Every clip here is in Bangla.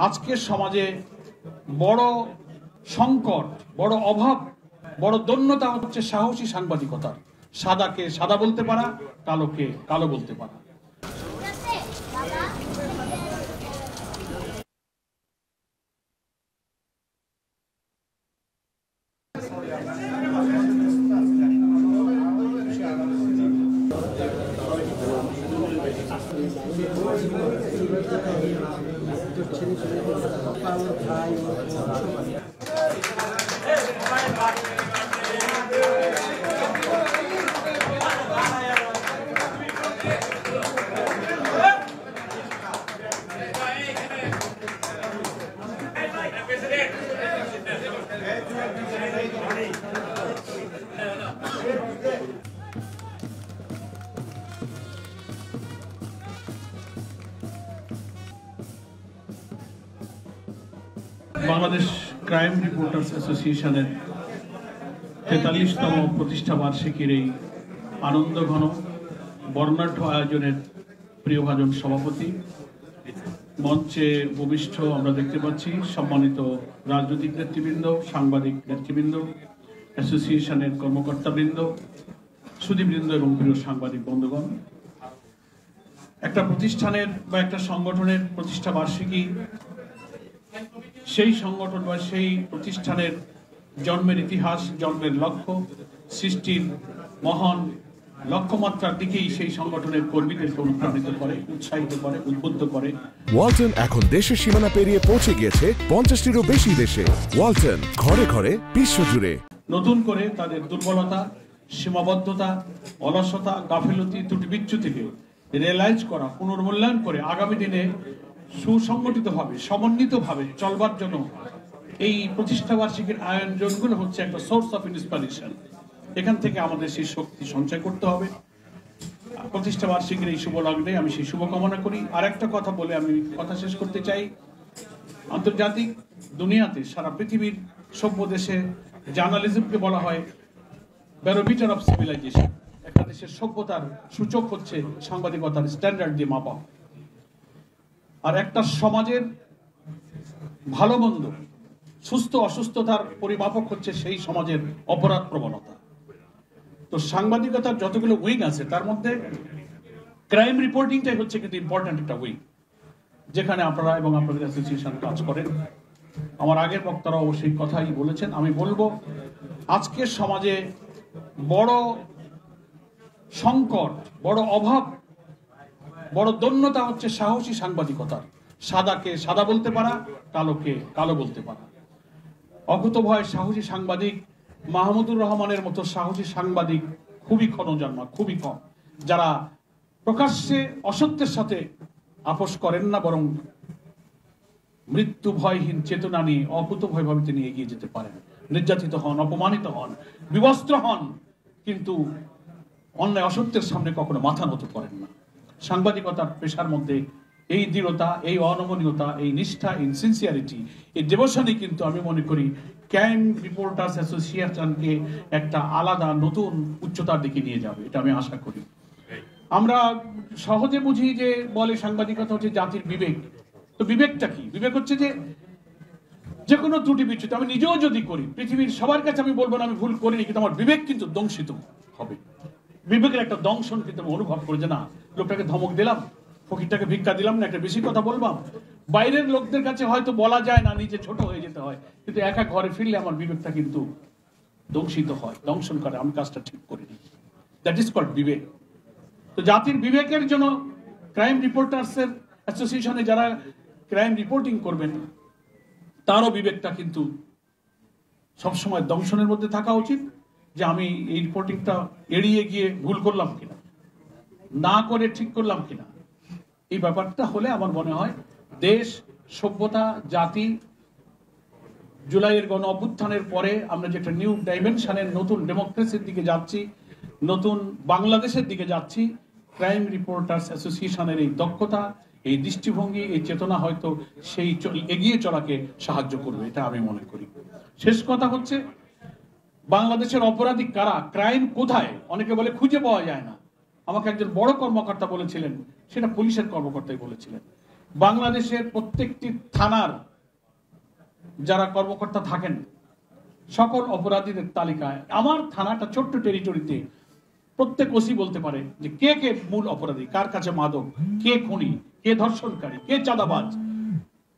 আজকের সমাজে বড় সংকট, বড় অভাব, বড় দৈন্যতা হচ্ছে সাহসী সাংবাদিকতার। সাদাকে সাদা বলতে পারা, কালোকে কালো বলতে পারা। বাংলাদেশ ক্রাইম রিপোর্টার্স অ্যাসোসিয়েশনের ৪৩তম প্রতিষ্ঠা বার্ষিকীর এই আনন্দঘন বর্ণাঢ্য আয়োজনের প্রিয়ভাজন সভাপতি, মঞ্চে ভূমিষ্ঠ আমরা দেখতে পাচ্ছি সম্মানিত রাজনৈতিক নেতৃবৃন্দ, সাংবাদিক নেতৃবৃন্দ, অ্যাসোসিয়েশনের কর্মকর্তাবৃন্দ, সুধীবৃন্দ এবং প্রিয় সাংবাদিক বন্ধুগণ। একটা প্রতিষ্ঠানের বা একটা সংগঠনের প্রতিষ্ঠা বার্ষিকী সেই সংগঠন বা সেই প্রতিষ্ঠানের জন্মের ইতিহাস, জন্মের লক্ষ্য, সৃষ্টির মহান লক্ষ্যমাত্রার দিকেই সেই সংগঠনের কর্মীদেরকে অনুপ্রাণিত করে, উৎসাহিত করে, উদ্বুদ্ধ করে। ওয়ালটন এখন দেশের সীমানা পেরিয়ে পৌঁছে গিয়েছে 50টিরও বেশি দেশে। ওয়ালটন, ঘরে ঘরে, বিশ্বজুড়ে। নতুন করে তাদের দুর্বলতা, সীমাবদ্ধতা, অলসতা, গাফিলতি, ত্রুটিবিচ্যুতিকে রিয়েলাইজ করা, পুনর্মূল্যায়ন করে আগামী দিনে সুসংগঠিতভাবে, সমন্বিতভাবে চলবার জন্য এই প্রতিষ্ঠা বার্ষিকীর আয়োজনগুলো হচ্ছে একটা সোর্স অফ ইন্সপিরেশন। এখান থেকে আমাদের সেই শক্তি সঞ্চয় করতে হবে। প্রতিষ্ঠা বার্ষিকীর এই শুভ লগ্নে আমি সেই শুভকামনা করি। আর একটা কথা বলে আমি কথা শেষ করতে চাই। আন্তর্জাতিক দুনিয়াতে, সারা পৃথিবীর সভ্য দেশে জার্নালিজমকে বলা হয় ব্যারোমিটার অফ সিভিলাইজেশন। একটা দেশের সভ্যতার সূচক হচ্ছে সাংবাদিকতার স্ট্যান্ডার্ড দিয়ে মাপা। আর একটা সমাজের ভালো মন্দ, সুস্থ অসুস্থতার পরিমাপক হচ্ছে সেই সমাজের অপরাধ প্রবণতা। তো সাংবাদিকতার যতগুলো উইং আছে তার মধ্যে ক্রাইম রিপোর্টিংটাই হচ্ছে কিন্তু ইম্পর্টেন্ট একটা উইং, যেখানে আপনারা এবং আপনাদের অ্যাসোসিয়েশন কাজ করেন। আমার আগের বক্তারা অবশ্যই কথাই বলেছেন। আমি বলবো, আজকের সমাজে বড় সংকট, বড় অভাব, বড় দৈন্যতা হচ্ছে সাহসী সাংবাদিকতার। সাদাকে সাদা বলতে পারা, কালোকে কালো বলতে পারা। অকুতভয় সাহসী সাংবাদিক, মাহমুদুর রহমানের মতো সাহসী সাংবাদিক খুবই ক্ষণজন্মা, খুবই কম, যারা প্রকাশ্যে অসত্যের সাথে আপোষ করেন না, বরং মৃত্যু ভয়হীন চেতনা নিয়ে অকুতভয়ভাবে তিনি এগিয়ে যেতে পারেন। নির্যাতিত হন, অপমানিত হন, বিবস্ত্র হন, কিন্তু অন্যায় অসত্যের সামনে কখনো মাথা নত করেন না। সাংবাদিকতার পেশার মধ্যে এই দৃঢ়তা, এই অনমনীয়তা, এই নিষ্ঠা, এই সিনসিয়ারিটি, এই ডিভোশনই কিন্তু আমি মনে করি ক্রাইম রিপোর্টার্স অ্যাসোসিয়েশনকে একটা আলাদা নতুন উচ্চতার দিকে নিয়ে যাবে, এটা আমি আশা করি। আমরা সহজে বুঝি যে বলে সাংবাদিকতা হচ্ছে জাতির বিবেক। তো বিবেকটা কি? বিবেক হচ্ছে যে কোনো ত্রুটি বিচ্যুতি আমি নিজেও যদি করি, পৃথিবীর সবার কাছে আমি বলবো না আমি ভুল করিনি, কিন্তু আমার বিবেক কিন্তু দংশিত হবে। বিবেকের একটা দংশন কিন্তু আমি অনুভব করি যে না, লোকটাকে ধমক দিলাম, ফকিরটাকে ভিক্ষা দিলাম না, একটা বেশি কথা বললাম। বাইরের লোকদের কাছে হয়তো বলা যায় না, নিজে ছোট হয়ে যেতে হয়, কিন্তু একা ঘরে ফিরলে আমার বিবেকটা কিন্তু দংশিত হয়, দংশন করে, আমি কাজটা ঠিক করিনি। দ্যাট ইজ কল্ড বিবেক। তো জাতির বিবেকের জন্য ক্রাইম রিপোর্টার্সের অ্যাসোসিয়েশনে যারা ক্রাইম রিপোর্টিং করবেন, তারও বিবেকটা কিন্তু সবসময় দংশনের মধ্যে থাকা উচিত, যে আমি এই রিপোর্টিংটা এড়িয়ে গিয়ে ভুল করলাম কিনা, না করে ঠিক করলাম কিনা। এই ব্যাপারটা হলে আমার মনে হয় দেশ, সভ্যতা, জাতি, জুলাইয়ের গণ অভ্যুত্থানের পরে আমরা যেটা নিউ ডাইমেনশনের, নতুন ডেমোক্রেসির দিকে যাচ্ছি, নতুন বাংলাদেশের দিকে যাচ্ছি, ক্রাইম রিপোর্টার্স অ্যাসোসিয়েশনের এই দক্ষতা, এই দৃষ্টিভঙ্গি, এই চেতনা হয়তো সেই এগিয়ে চলাকে সাহায্য করবে, এটা আমি মনে করি। শেষ কথা হচ্ছে, বাংলাদেশের অপরাধী কারা, ক্রাইম কোথায়, অনেকে বলে খুঁজে পাওয়া যায় না। আমাকে একজন বড় কর্মকর্তা বলেছিলেন, সেটা পুলিশের কর্মকর্তাই বলেছিলেন, বাংলাদেশের প্রত্যেকটি থানার যারা কর্মকর্তা থাকেন সকল অপরাধীদের তালিকায় আমার থানাটা ছোট্ট টেরিটরিতে প্রত্যেক ওসি বলতে পারে যে কে কে মূল অপরাধী, কার কাছে মাদক, কে খুনি, কে ধর্ষণকারী, কে চাঁদাবাজ,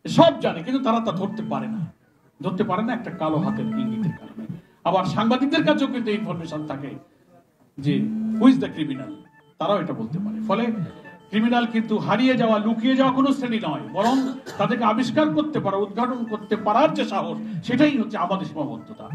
সব জানে, কিন্তু তারা তা ধরতে পারে না একটা কালো হাতের ইঙ্গিতের কারণে। আবার সাংবাদিকদের কাছেও কিন্তু ইনফরমেশন থাকে যে হু ইজ দ্য ক্রিমিনাল, তারাও এটা বলতে পারে। ফলে ক্রিমিনাল কিন্তু হারিয়ে যাওয়া, লুকিয়ে যাওয়া কোনো শ্রেণী নয়, বরং তাদেরকে আবিষ্কার করতে পারা, উদ্ঘাটন করতে পারার যে সাহস, সেটাই হচ্ছে আমাদের সীমাবদ্ধতা।